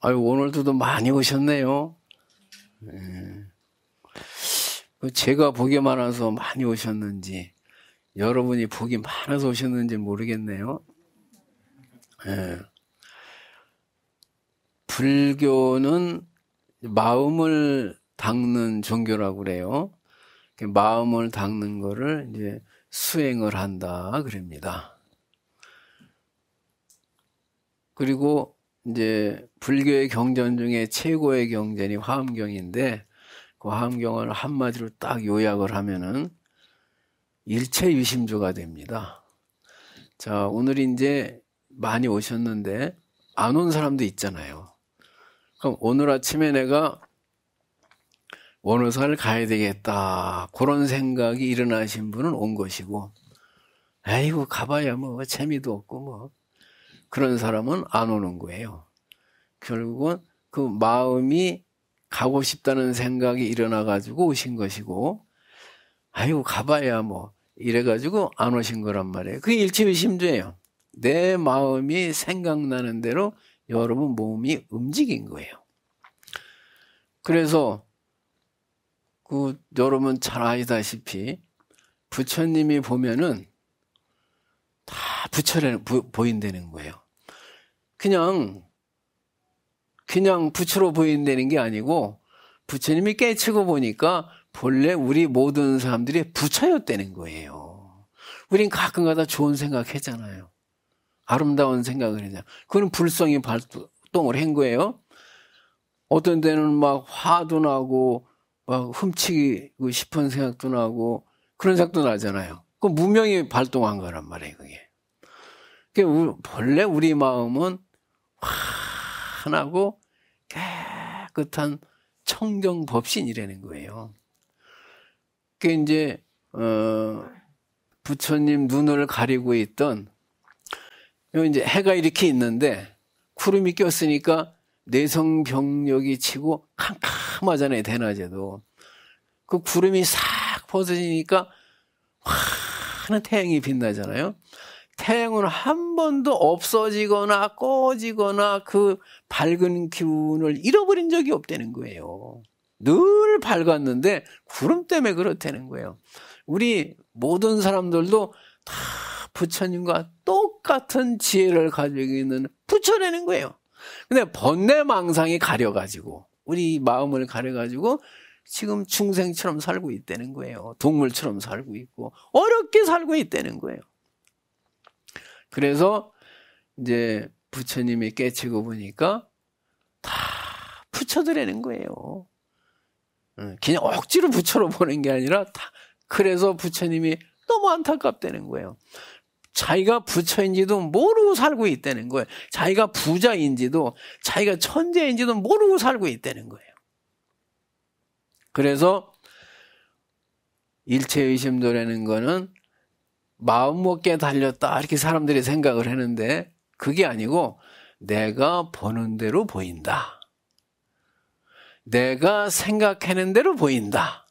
아유, 오늘도 많이 오셨네요. 네. 제가 복이 많아서 많이 오셨는지, 여러분이 복이 많아서 오셨는지 모르겠네요. 네. 불교는 마음을 닦는 종교라고 그래요. 마음을 닦는 거를 이제 수행을 한다 그럽니다. 그리고 이제 불교의 경전 중에 최고의 경전이 화엄경인데, 그 화엄경을 한마디로 딱 요약을 하면은 일체유심조가 됩니다. 자, 오늘 이제 많이 오셨는데 안 온 사람도 있잖아요. 그럼 오늘 아침에 내가 원효사를 가야 되겠다, 그런 생각이 일어나신 분은 온 것이고, 아이고 가봐야 뭐 재미도 없고 뭐 그런 사람은 안 오는 거예요. 결국은 그 마음이 가고 싶다는 생각이 일어나가지고 오신 것이고, 아이고 가봐야 뭐 이래가지고 안 오신 거란 말이에요. 그게 일체유심조예요. 내 마음이 생각나는 대로 여러분 몸이 움직인 거예요. 그래서 여러분 잘 아시다시피 부처님이 보면은 다 부처로 보인다는 거예요. 그냥 부처로 보인다는 게 아니고, 부처님이 깨치고 보니까 본래 우리 모든 사람들이 부처였다는 거예요. 우린 가끔가다 좋은 생각 했잖아요. 아름다운 생각을 했잖아요. 그건 불성이 발동을 한 거예요. 어떤 데는 막 화도 나고 막 훔치고 싶은 생각도 나고 그런 생각도 나잖아요. 그 무명이 발동한 거란 말이에요, 그게. 본래 우리 마음은 환하고 깨끗한 청정법신이라는 거예요. 그게 이제 부처님 눈을 가리고 있던, 이제 해가 이렇게 있는데 구름이 꼈으니까 내성병력이 치고 캄캄하잖아요, 대낮에도. 그 구름이 싹 벗어지니까 환한 태양이 빛나잖아요. 태양은 한 번도 없어지거나 꺼지거나 그 밝은 기운을 잃어버린 적이 없다는 거예요. 늘 밝았는데 구름 때문에 그렇다는 거예요. 우리 모든 사람들도 다 부처님과 똑같은 지혜를 가지고 있는 부처라는 거예요. 근데 번뇌망상이 가려가지고, 우리 마음을 가려가지고 지금 중생처럼 살고 있다는 거예요. 동물처럼 살고 있고 어렵게 살고 있다는 거예요. 그래서 이제 부처님이 깨치고 보니까 다 부처들이라는 거예요. 그냥 억지로 부처로 보는 게 아니라 다. 그래서 부처님이 너무 안타깝다는 거예요. 자기가 부처인지도 모르고 살고 있다는 거예요. 자기가 부자인지도 자기가 천재인지도 모르고 살고 있다는 거예요. 그래서 일체의심도라는 거는 마음 먹기에 달렸다, 이렇게 사람들이 생각을 하는데, 그게 아니고 내가 보는 대로 보인다, 내가 생각하는 대로 보인다,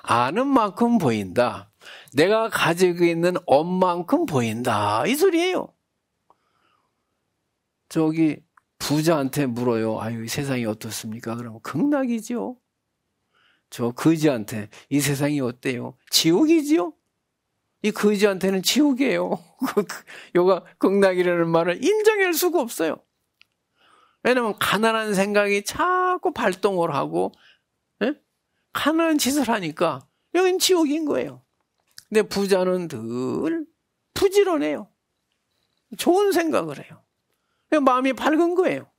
아는 만큼 보인다, 내가 가지고 있는 엄만큼 보인다, 이 소리예요. 저기 부자한테 물어요. 아유, 이 세상이 어떻습니까? 그러면 극락이지요. 저 거지한테 이 세상이 어때요? 지옥이지요. 이 거지한테는 지옥이에요. 요가 극락이라는 말을 인정할 수가 없어요. 왜냐하면 가난한 생각이 자꾸 발동을 하고, 가난한 짓을 하니까 여긴 지옥인 거예요. 근데 부자는 늘 부지런해요. 좋은 생각을 해요. 마음이 밝은 거예요.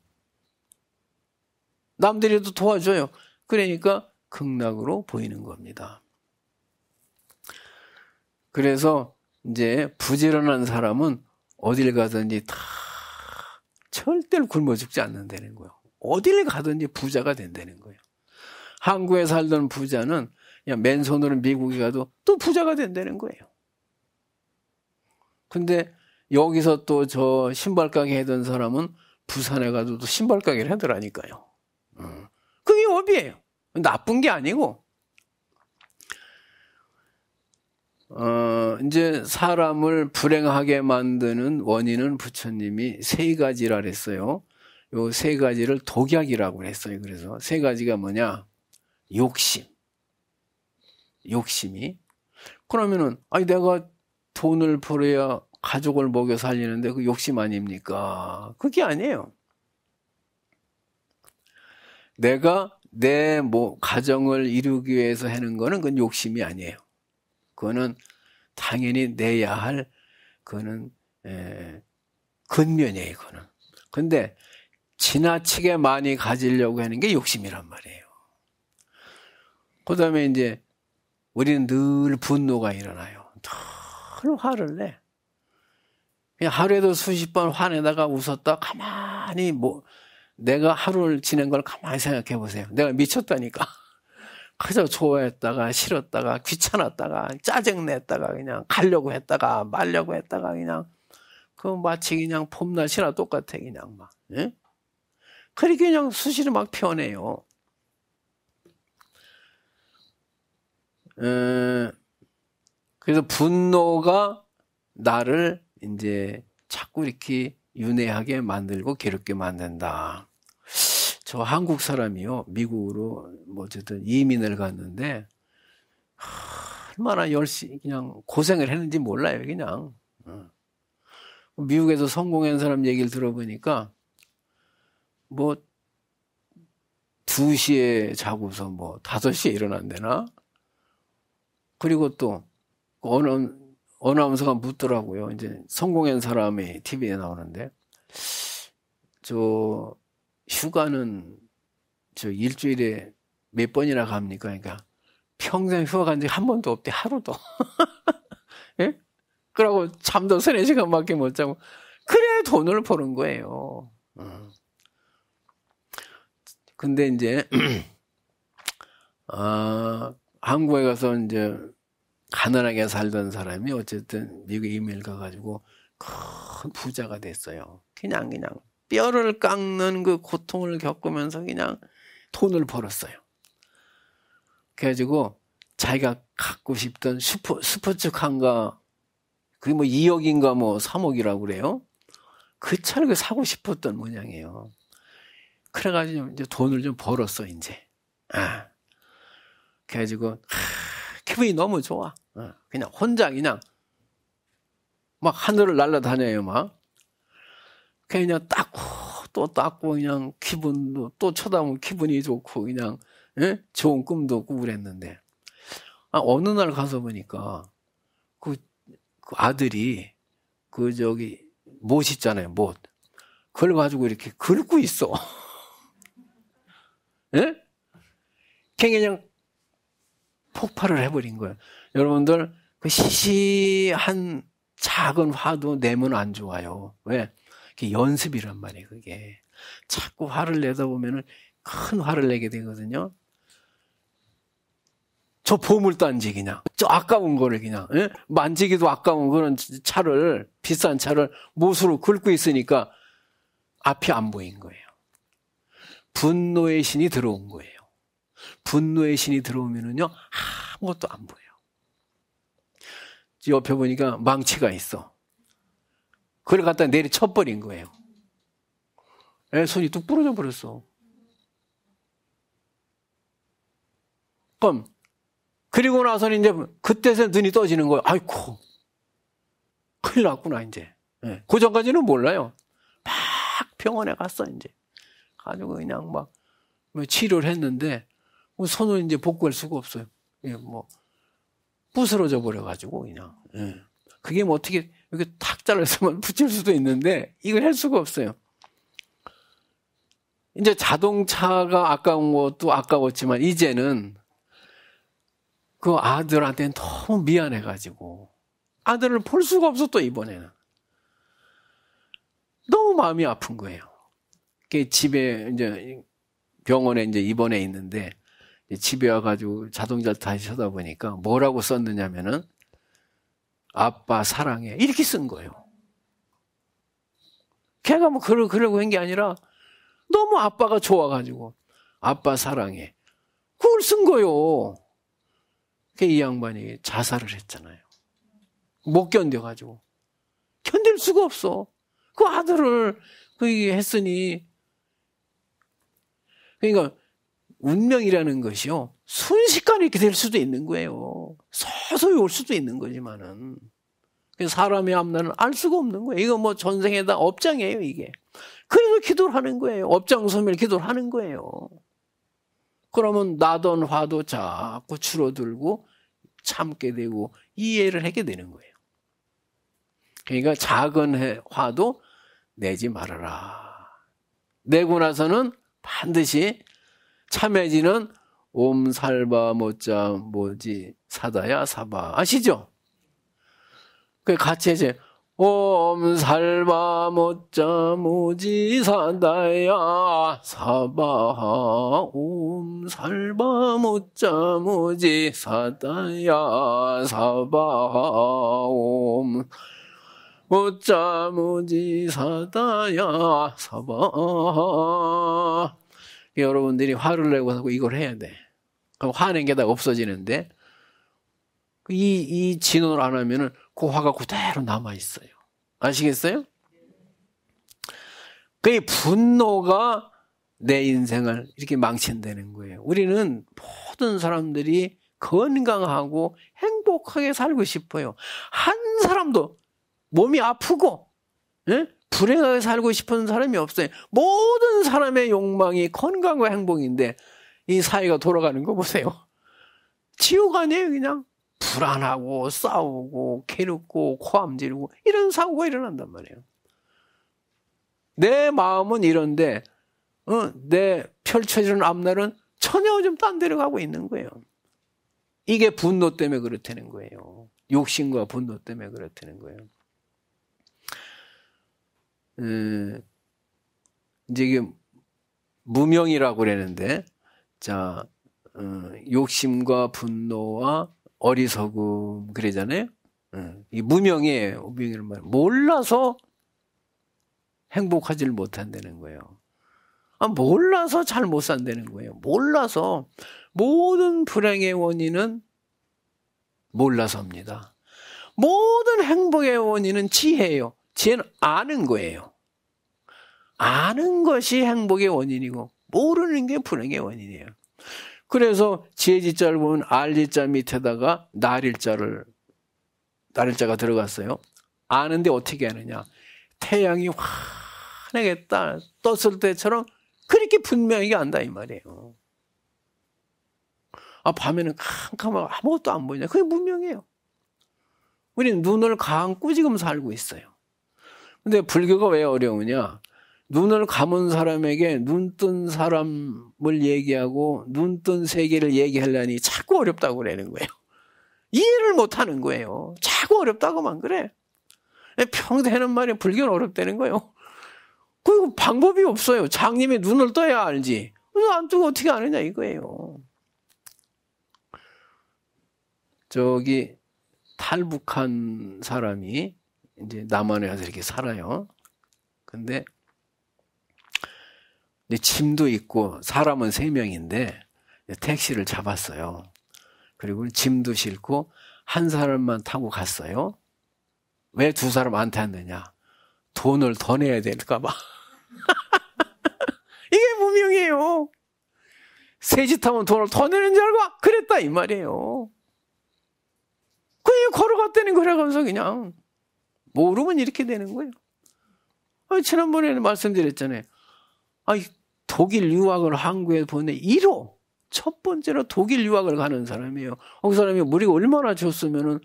남들이도 도와줘요. 그러니까 극락으로 보이는 겁니다. 그래서 이제 부지런한 사람은 어딜 가든지 다 절대로 굶어 죽지 않는다는 거예요. 어딜 가든지 부자가 된다는 거예요. 한국에 살던 부자는 그냥 맨손으로 미국에 가도 또 부자가 된다는 거예요. 근데 여기서 또 저 신발 가게 하던 사람은 부산에 가도 또 신발 가게를 하더라니까요. 그게 업이에요. 나쁜 게 아니고. 이제 사람을 불행하게 만드는 원인은 부처님이 세 가지라 그랬어요. 요 세 가지를 독약이라고 했어요. 그래서 세 가지가 뭐냐? 욕심이. 그러면은, 아니, 내가 돈을 벌어야 가족을 먹여 살리는데 그 욕심 아닙니까? 그게 아니에요. 내가 내 가정을 이루기 위해서 하는 거는 그건 욕심이 아니에요. 그거는 당연히 내야 할, 그거는, 근면이에요, 그거는. 근데 지나치게 많이 가지려고 하는 게 욕심이란 말이에요. 그 다음에 이제 우리는 늘 분노가 일어나요. 늘 화를 내. 그냥 하루에도 수십 번 화내다가 웃었다 가만히 내가 하루를 지낸 걸 가만히 생각해 보세요. 내가 미쳤다니까. 그저 좋아했다가 싫었다가 귀찮았다가 짜증냈다가 그냥 가려고 했다가 말려고 했다가 그냥 마치 그냥 봄날씨나 똑같아 그냥 막. 예? 그렇게 그냥 수시로 막 표현해요. 그래서 분노가 나를 이제 자꾸 이렇게 윤회하게 만들고 괴롭게 만든다. 저 한국 사람이요, 미국으로 어쨌든 이민을 갔는데 얼마나 열심히 그냥 고생을 했는지 몰라요, 그냥. 미국에서 성공한 사람 얘기를 들어보니까 2시에 자고서 5시에 일어난대나? 그리고 또 어나운서가 묻더라고요. 이제 성공한 사람이 TV에 나오는데 휴가는 일주일에 몇 번이나 갑니까? 그러니까 평생 휴가 간 적이 한 번도 없대. 하루도. 예? 그러고 잠도 3-4시간밖에 못 자고 그래 돈을 버는 거예요. 근데 이제 한국에 가서 이제 가난하게 살던 사람이 어쨌든 미국에 이민을 가가지고 큰 부자가 됐어요. 그냥 뼈를 깎는 그 고통을 겪으면서 그냥 돈을 벌었어요. 그래가지고 자기가 갖고 싶던 스포츠카인가 그게 2억인가 3억이라고 그래요. 그 차를 사고 싶었던 모양이에요. 그래가지고 이제 돈을 좀 벌었어 이제. 그래가지고 기분이 너무 좋아. 그냥 혼자 그냥 막 하늘을 날아다녀요 막. 그냥 닦고 또 닦고 그냥 기분도 또 쳐다보면 기분이 좋고 그냥 좋은 꿈도 꾸고 그랬는데 어느 날 가서 보니까 그 아들이 못 있잖아요 못. 그걸 가지고 이렇게 긁고 있어. 예? 그냥 폭발을 해버린 거예요. 여러분들 그 시시한 작은 화도 내면 안 좋아요. 왜? 그게 연습이란 말이에요. 그게 자꾸 화를 내다 보면은 큰 화를 내게 되거든요. 저 보물단지 그냥 저 아까운 거를 그냥 만지기도 아까운 그런 차를 비싼 차를 못으로 긁고 있으니까 앞이 안 보인 거예요. 분노의 신이 들어온 거예요. 분노의 신이 들어오면은요 아무것도 안 보여요. 옆에 보니까 망치가 있어. 그걸 갖다 내리쳐버린 거예요. 손이 뚝 부러져 버렸어. 그리고 나서는 이제 그때서 눈이 떠지는 거예요. 아이고 큰일 났구나 이제. 그 전까지는 몰라요. 막 병원에 갔어 이제. 가지고 그냥 막 치료를 했는데 손을 이제 복구할 수가 없어요. 부스러져 버려가지고 그냥. 그게 어떻게 이렇게 탁 잘라서만 붙일 수도 있는데 이걸 할 수가 없어요. 이제 자동차가 아까운 것도 아까웠지만 이제는 그 아들한테는 너무 미안해가지고 아들을 볼 수가 없었어. 이번에는 너무 마음이 아픈 거예요. 집에 이제 병원에 이제 입원해 있는데 집에 와가지고 자동차를 다시 쳐다보니까 뭐라고 썼느냐면은 아빠 사랑해 이렇게 쓴 거예요. 걔가 그러고 한 게 아니라 너무 아빠가 좋아가지고 아빠 사랑해 그걸 쓴 거예요. 이 양반이 자살을 했잖아요. 못 견뎌가지고 견딜 수가 없어. 그 아들을 그게 했으니 그러니까 운명이라는 것이요, 순식간에 이렇게 될 수도 있는 거예요. 서서히 올 수도 있는 거지만은. 사람의 앞날은 알 수가 없는 거예요. 이거 뭐 전생에다 업장이에요, 이게. 그래서 기도를 하는 거예요. 업장소멸 기도를 하는 거예요. 그러면 나던 화도 자꾸 줄어들고 참게 되고 이해를 하게 되는 거예요. 그러니까 작은 화도 내지 말아라. 내고 나서는 반드시 참해지는 옴살바 모자 모지 사다야 사바 아시죠? 그 같이 이제 옴살바 모자 모지 사다야 사바 옴살바 모자 모지 사다야 사바 옴 모자 모지 사다야 사바. 여러분들이 화를 내고 하고 이걸 해야 돼. 그럼 화낸 게 다 없어지는데 이 진언을 안 하면은 그 화가 그대로 남아 있어요. 아시겠어요? 그 분노가 내 인생을 이렇게 망친다는 거예요. 우리는 모든 사람들이 건강하고 행복하게 살고 싶어요. 한 사람도 몸이 아프고 불행하게 살고 싶은 사람이 없어요. 모든 사람의 욕망이 건강과 행복인데 이 사회가 돌아가는 거 보세요. 지옥 아니에요. 그냥 불안하고 싸우고 괴롭고 코암 지르고 이런 사고가 일어난단 말이에요. 내 마음은 이런데 내 펼쳐지는 앞날은 전혀 좀 딴 데로 가고 있는 거예요. 이게 분노 때문에 그렇다는 거예요. 욕심과 분노 때문에 그렇다는 거예요. 이제 이게 무명이라고 그러는데, 자, 욕심과 분노와 어리석음 그러잖아요. 이 무명이에요. 무명이란 말. 몰라서 행복하지를 못한다는 거예요. 몰라서 잘 못 산다는 거예요. 몰라서 모든 불행의 원인은 몰라서입니다. 모든 행복의 원인은 지혜예요. 지혜는 아는 거예요. 아는 것이 행복의 원인이고 모르는 게 불행의 원인이에요. 그래서 지혜지자를 보면 알지자 밑에다가 날일자가 들어갔어요. 아는데 어떻게 하느냐. 태양이 환하게 떴을 때처럼 그렇게 분명하게 안다 이 말이에요. 밤에는 캄캄하고 아무것도 안 보이냐. 그게 문명이에요. 우리는 눈을 감고 지금 살고 있어요. 근데 불교가 왜 어려우냐. 눈을 감은 사람에게 눈 뜬 사람을 얘기하고 눈 뜬 세계를 얘기하려니 자꾸 어렵다고 그러는 거예요. 이해를 못하는 거예요. 자꾸 어렵다고만 그래. 평소 하는 말이 불교는 어렵다는 거예요. 그리고 방법이 없어요. 장님이 눈을 떠야 알지. 안 뜨고 어떻게 아느냐 이거예요. 저기 탈북한 사람이 이제 남한에 와서 이렇게 살아요. 근데 짐도 있고 사람은 3명인데 택시를 잡았어요. 그리고 짐도 싣고 한 사람만 타고 갔어요. 왜 2사람 안 탔느냐? 돈을 더 내야 될까 봐. 이게 무명이에요. 셋이 타면 돈을 더 내는 줄 알고 그랬다 이 말이에요. 그냥 걸어갔다는 거라면서 그냥 모르면 이렇게 되는 거예요. 지난번에는 말씀드렸잖아요. 독일 유학을 한국에 보내 1호 첫 번째로 독일 유학을 가는 사람이에요. 그 사람이 우리가 얼마나 줬으면은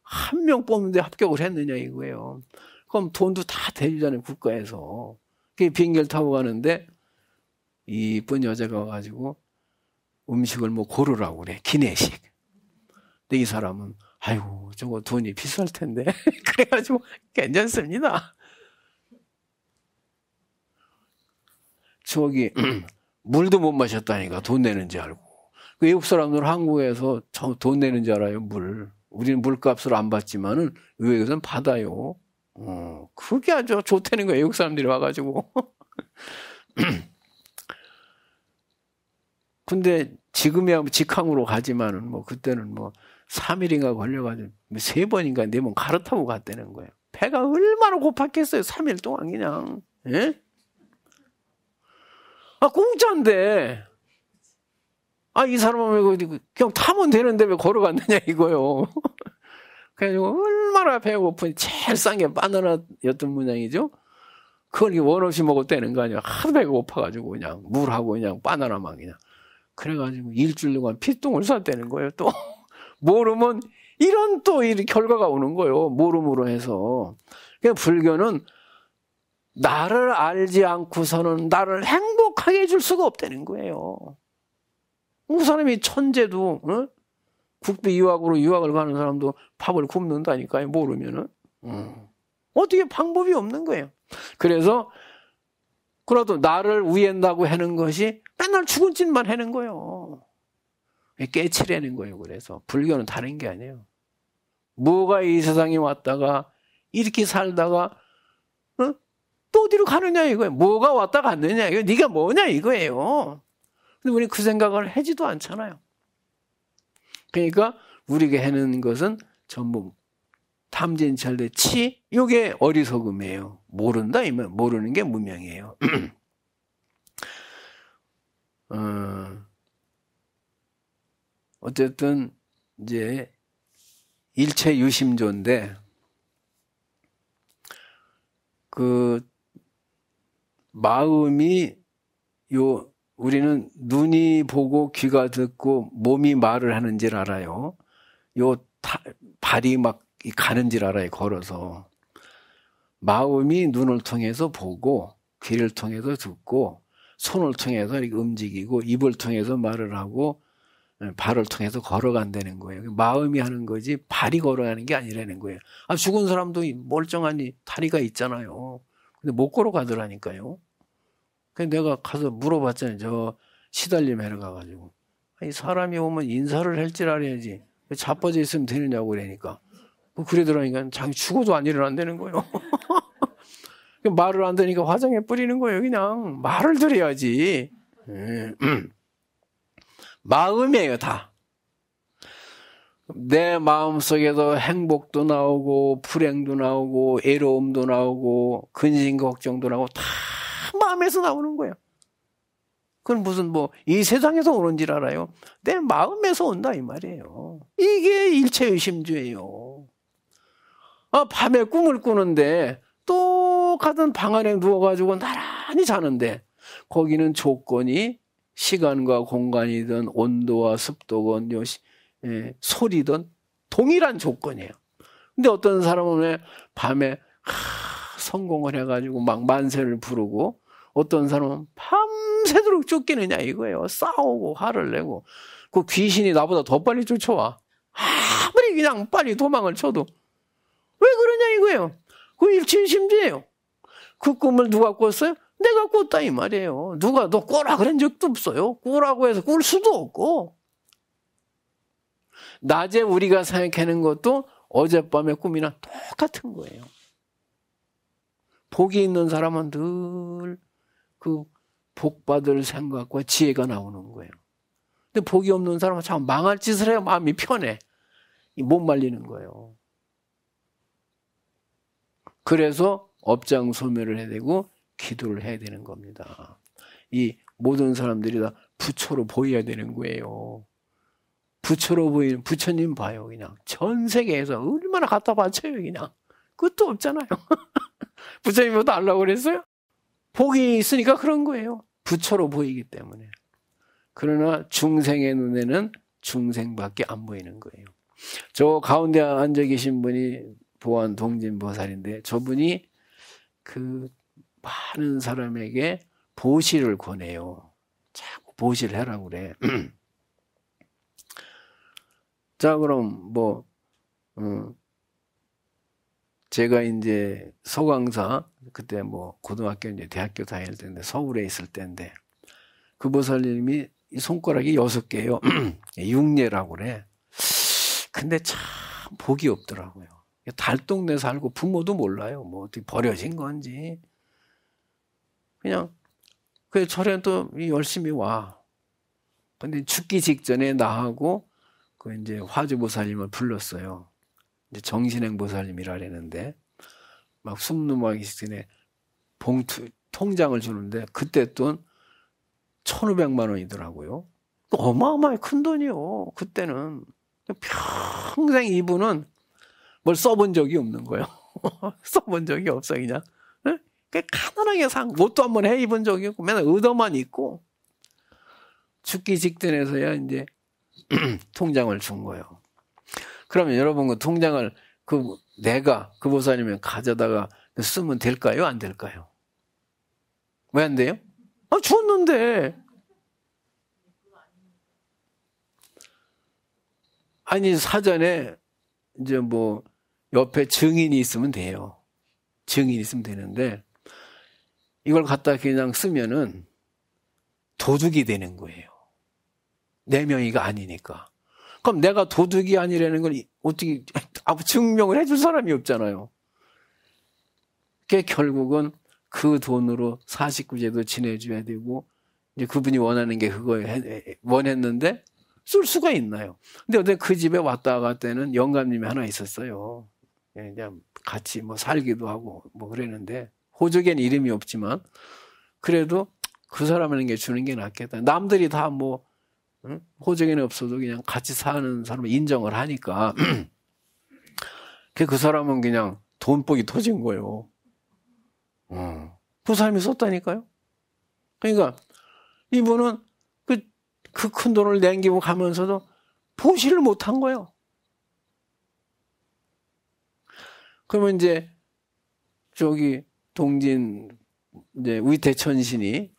1명 뽑는데 합격을 했느냐 이거예요. 그럼 돈도 다 대주잖아요 국가에서. 비행기를 타고 가는데 이쁜 여자가 와가지고 음식을 뭐 고르라고 그래. 기내식. 근데 이 사람은 아이고 저거 돈이 비쌀 텐데 그래가지고 괜찮습니다. 저기 물도 못 마셨다니까 돈 내는지 알고. 외국 사람들은 한국에서 돈 내는지 알아요. 물. 우리는 물값을 안 받지만은 외국에서는 받아요. 그게 아주 좋다는 거예요. 외국 사람들이 와가지고. 근데 지금이야 직항으로 가지만은 뭐 그때는 뭐 3일인가 걸려가지고 3번인가 4번 갈아타고 갔다는 거예요. 배가 얼마나 고팠겠어요. 3일 동안 그냥. 예? 공짜인데. 이 사람은 그냥 타면 되는데 왜 걸어갔느냐 이거요. 그래가지고 얼마나 배고프니 제일 싼 게 바나나였던 모양이죠. 그걸 원 없이 먹었다는 거 아니야. 하도 배가 고파가지고 그냥 물하고 그냥 바나나만 그냥. 그래가지고 일주일 동안 피똥을 쌌다는 거예요. 또 모르면 이런 또 이 결과가 오는 거예요. 모름으로 해서. 그러니까 불교는 나를 알지 않고서는 나를 행복하게 해줄 수가 없다는 거예요. 그 사람이 천재도 국비 유학으로 유학을 가는 사람도 밥을 굶는다니까요. 모르면은. 어떻게 방법이 없는 거예요. 그래서 그래도 나를 위한다고 하는 것이 맨날 죽은 짓만 하는 거예요. 깨치려는 거예요. 그래서 불교는 다른 게 아니에요. 뭐가 이 세상에 왔다가 이렇게 살다가 또 어디로 가느냐 이거예요. 뭐가 왔다 갔느냐 이거 네가 뭐냐 이거예요. 근데 우리 그 생각을 하지도 않잖아요. 그러니까 우리가 하는 것은 전부 탐진찰대 치, 이게 어리석음이에요. 모른다 이면 모르는 게 무명이에요. 어쨌든 이제 일체 유심조인데 그 마음이 우리는 눈이 보고 귀가 듣고 몸이 말을 하는 줄 알아요. 발이 막 가는 줄 알아요. 걸어서. 마음이 눈을 통해서 보고 귀를 통해서 듣고 손을 통해서 이렇게 움직이고 입을 통해서 말을 하고 발을 통해서 걸어간다는 거예요. 마음이 하는 거지 발이 걸어가는 게 아니라는 거예요. 죽은 사람도 멀쩡하니 다리가 있잖아요. 근데 못 걸어가더라니까요. 그래서 내가 가서 물어봤잖아요. 저 시달림 해러 가가지고. 사람이 오면 인사를 할 줄 알아야지. 자빠져 있으면 되느냐고 그러니까. 그러더라니까 자기 죽어도 안 일어난다는 거예요. 말을 안 되니까 화장에 뿌리는 거예요. 그냥 말을 들어야지. 마음이에요 다. 내 마음속에도 행복도 나오고 불행도 나오고 애로움도 나오고 근심 걱정도 나오고 다 마음에서 나오는 거예요. 그건 무슨 이 세상에서 오는 줄 알아요. 내 마음에서 온다 이 말이에요. 이게 일체의심주예요. 밤에 꿈을 꾸는데 똑같은 방 안에 누워가지고 나란히 자는데 거기는 조건이 시간과 공간이든 온도와 습도건 소리든 동일한 조건이에요. 근데 어떤 사람은 밤에 성공을 해가지고 막 만세를 부르고 어떤 사람은 밤새도록 쫓기느냐 이거예요. 싸우고 화를 내고 그 귀신이 나보다 더 빨리 쫓아와. 아무리 그냥 빨리 도망을 쳐도 왜 그러냐 이거예요. 그 일체심주예요. 그 꿈을 누가 꿨어요? 내가 꿨다 이 말이에요. 누가 너 꿔라 그런 적도 없어요. 꾸라고 해서 꿀 수도 없고. 낮에 우리가 생각하는 것도 어젯밤의 꿈이나 똑같은 거예요. 복이 있는 사람은 늘 그 복받을 생각과 지혜가 나오는 거예요. 근데 복이 없는 사람은 참 망할 짓을 해야 마음이 편해. 못 말리는 거예요. 그래서 업장소멸을 해야 되고 기도를 해야 되는 겁니다. 이 모든 사람들이 다 부처로 보여야 되는 거예요. 부처로 보이는 부처님 봐요. 그냥 전 세계에서 얼마나 갖다 바쳐요. 그냥 끝도 없잖아요. 부처님보다 알라고 그랬어요? 복이 있으니까 그런 거예요. 부처로 보이기 때문에. 그러나 중생의 눈에는 중생밖에 안 보이는 거예요. 저 가운데 앉아 계신 분이 보안 동진보살인데 저분이 그 많은 사람에게 보시를 권해요. 자꾸 보시를 하라고 그래. 자, 그럼 제가 이제 서광사 그때 고등학교 이제 대학교 다닐 때인데 서울에 있을 때인데 그 보살님이 이 손가락이 6개예요. 육례라고 그래. 근데 참 복이 없더라고요. 달동네 살고 부모도 몰라요. 어떻게 버려진 건지. 그냥 그 절에 또 열심히 와. 근데 죽기 직전에 나하고 그 이제 화주보살님을 불렀어요. 이제 정신행 보살님이라 그랬는데 막 숨 넘어가기 전에 봉투 통장을 주는데 그때 또 1,500만 원이더라고요. 어마어마하게 큰 돈이요. 그때는. 평생 이분은 뭘 써본 적이 없는 거예요. 써본 적이 없어, 그냥. 가난하게 옷도 한번 해 입은 적이 없고, 맨날 의도만 입고, 죽기 직전에서야 이제 통장을 준 거예요. 그러면 여러분 그 통장을 내가 그 보살님이 가져다가 쓰면 될까요? 안 될까요? 왜 안 돼요? 줬는데. 아니, 사전에 이제 뭐 옆에 증인이 있으면 돼요. 증인이 있으면 되는데 이걸 갖다 그냥 쓰면은 도둑이 되는 거예요. 내 명의가 아니니까. 그럼 내가 도둑이 아니라는 걸 어떻게 증명을 해줄 사람이 없잖아요. 그게 결국은 그 돈으로 49제도 지내줘야 되고 이제 그분이 원하는 게 그거에 원했는데 쓸 수가 있나요? 근데 어제 그 집에 왔다 갔다는 영감님이 하나 있었어요. 그냥 같이 뭐 살기도 하고 뭐 그랬는데 호적에는 이름이 없지만 그래도 그 사람에게 주는 게 낫겠다. 남들이 다 뭐 호적에는 없어도 그냥 같이 사는 사람을 인정을 하니까 그 사람은 그냥 돈복이 터진 거예요. 그 사람이 썼다니까요. 그러니까 이분은 그 큰 돈을 남기고 가면서도 보시를 못한 거예요. 그러면 이제 저기 동진 이제 위태천신이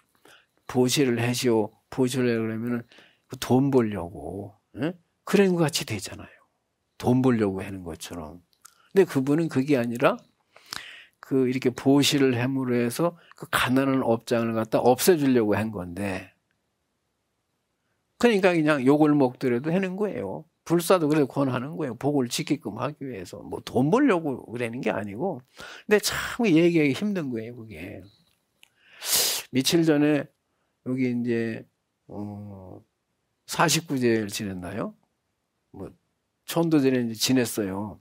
보시를 해시오, 보시를 해 그러면은 돈 벌려고, 그런 것 같이 되잖아요. 돈 벌려고 하는 것처럼. 근데 그분은 그게 아니라 이렇게 보시를 함으로 해서 그 가난한 업장을 갖다 없애주려고 한 건데, 그러니까 그냥 욕을 먹더라도 하는 거예요. 불사도 그래서 권하는 거예요. 복을 지키끔 하기 위해서. 뭐 돈 벌려고 그러는 게 아니고. 근데 참 얘기하기 힘든 거예요, 그게. 며칠 전에 여기 이제 49제를 지냈나요? 뭐 천도제를 이제 지냈어요.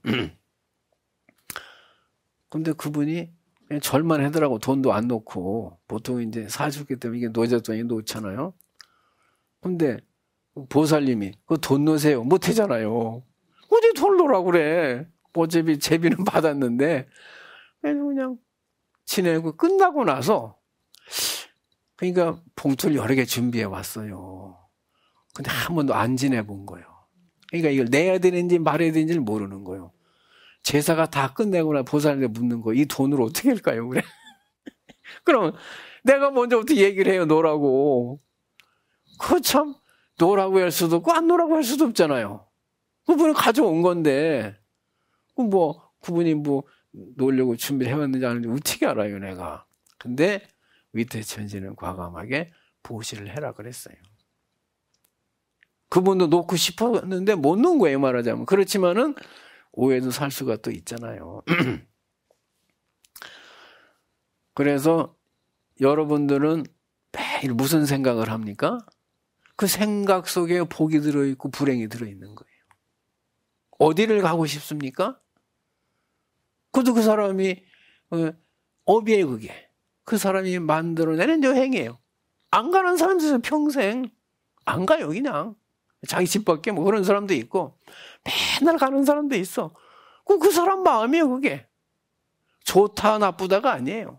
근데 그분이 그냥 절만 하더라고. 돈도 안 놓고. 보통 이제 사주기 때문에 이게 노자돈이 놓잖아요. 근데 보살님이 돈 놓으세요. 못 하잖아요. 어디 돈 놓으라고 그래. 어차피 제비는 받았는데. 그냥 지내고 끝나고 나서 그러니까 봉투를 여러 개 준비해 왔어요. 근데 한 번도 안 지내본 거예요. 그러니까 이걸 내야 되는지 말아야 되는지를 모르는 거예요. 제사가 다 끝내고 나 보살님한테 묻는 거, 이 돈으로 어떻게 할까요? 그래. 그럼 내가 먼저부터 얘기를 해요. 놓으라고. 그거 참 놓으라고 할 수도 없고 안 놓으라고 할 수도 없잖아요. 그분이 가져온 건데 그분이 놓으려고 준비를 해왔는지 아닌지 어떻게 알아요, 내가. 근데 위태천지는 과감하게 보시를 해라 그랬어요. 그분도 놓고 싶었는데 못 놓은 거예요, 말하자면. 그렇지만은 오해도 살 수가 또 있잖아요. 그래서 여러분들은 매일 무슨 생각을 합니까? 그 생각 속에 복이 들어있고 불행이 들어있는 거예요. 어디를 가고 싶습니까? 그것도 그 사람이 업이에요, 그게. 그 사람이 만들어내는 여행이에요. 안 가는 사람들은 평생 안 가요, 그냥. 자기 집 밖에 뭐 그런 사람도 있고 맨날 가는 사람도 있어. 그 사람 마음이에요, 그게. 좋다 나쁘다가 아니에요.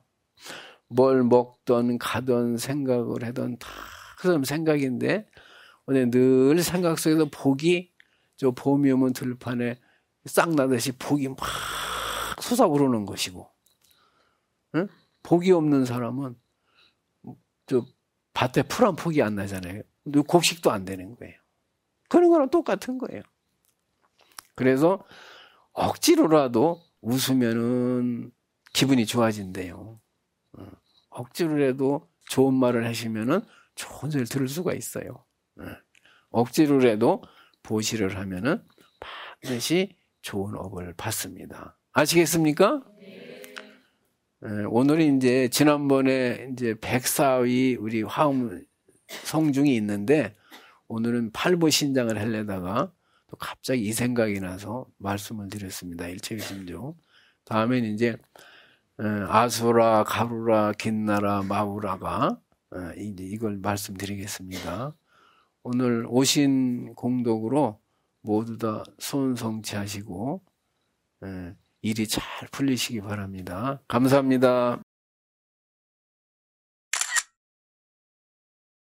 뭘 먹던 가던 생각을 하던 다 그 사람 생각인데 늘 생각 속에서 복이 저 봄이 오면 들판에 싹나듯이 복이 막 솟아오르는 것이고, 응? 복이 없는 사람은 저 밭에 풀 한 폭이 안 나잖아요. 곡식도 안 되는 거예요. 그런 거랑 똑같은 거예요. 그래서 억지로라도 웃으면은 기분이 좋아진대요. 억지로라도 좋은 말을 하시면은 좋은 소리를 들을 수가 있어요. 억지로라도 보시를 하면은 반드시 좋은 업을 받습니다. 아시겠습니까? 오늘은 이제 지난번에 이제 백사위 우리 화음 성중이 있는데 오늘은 팔보 신장을 하려다가 또 갑자기 이 생각이 나서 말씀을 드렸습니다. 일체의심조. 다음엔 이제 아수라, 가루라, 긴나라, 마우라가 이걸 말씀드리겠습니다. 오늘 오신 공덕으로 모두 다 소원 성취하시고 일이 잘 풀리시기 바랍니다. 감사합니다.